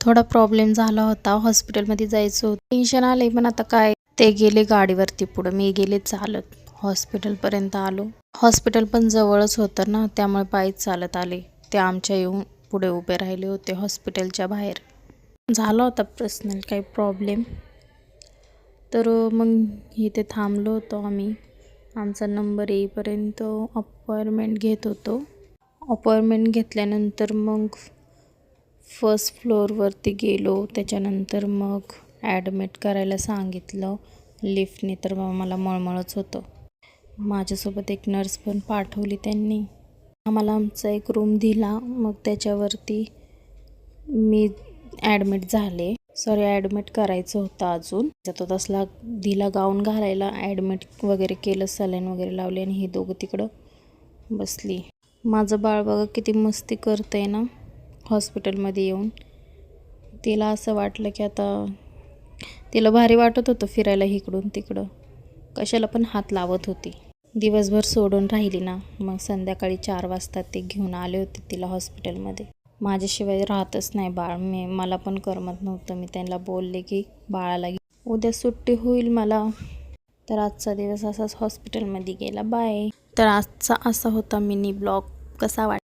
थोडा प्रॉब्लेम झाला होता, हॉस्पिटलमध्ये जायचं होतं. टेन्शन आले, पण आता काय, ते गेले गाडीवरती पुढं, मी गेले चालत. हॉस्पिटलपर्यंत आलो. हॉस्पिटल पण जवळच होतं ना, त्यामुळे पायीच चालत आले. ते आमच्या येऊन पुढे उभे राहिले होते हॉस्पिटलच्या बाहेर. झाला होता पर्सनल काही प्रॉब्लेम, तर मग इथे थांबलो होतो आम्ही. आमचा नंबर येईपर्यंत अपॉइंटमेंट घेत होतो. अपॉइंटमेंट घेतल्यानंतर मग फर्स्ट फ्लोअरवरती गेलो. त्याच्यानंतर मग ॲडमिट करायला सांगितलं लिफ्टने, तर मला मळमळच होतं. माझ्यासोबत एक नर्स पण पाठवली त्यांनी. आम्हाला आमचा एक रूम दिला. मग त्याच्यावरती मी ॲडमिट झाले. ॲडमिट करायचं होतं अजून. तो तसला दिला गाऊन घालायला, ॲडमिट वगैरे केलं, सलाईन वगैरे लावली आणि ही दोघं तिकडं बसली. माझं बाळ बघा किती मस्ती करतंय ना हॉस्पिटलमध्ये येऊन. तिला असं वाटलं की आता तिला भारी वाटत होतं फिरायला इकडून तिकडं, कशाला पण हात लावत होती. दिवसभर सोडून राहिली ना, मग संध्याकाळी 4 वाजता ते घेऊन आले होते तिला हॉस्पिटलमध्ये. माझ्याशिवाय राहतच नाही बाळ. मला पण करमत नव्हतं. मी त्यांना बोलले की बाळाला उद्या सुट्टी होईल मला. तर आजचा दिवस असाच हॉस्पिटलमध्ये गेला. बाय. तर आजचा असा होता मिनी ब्लॉग. कसा वाटला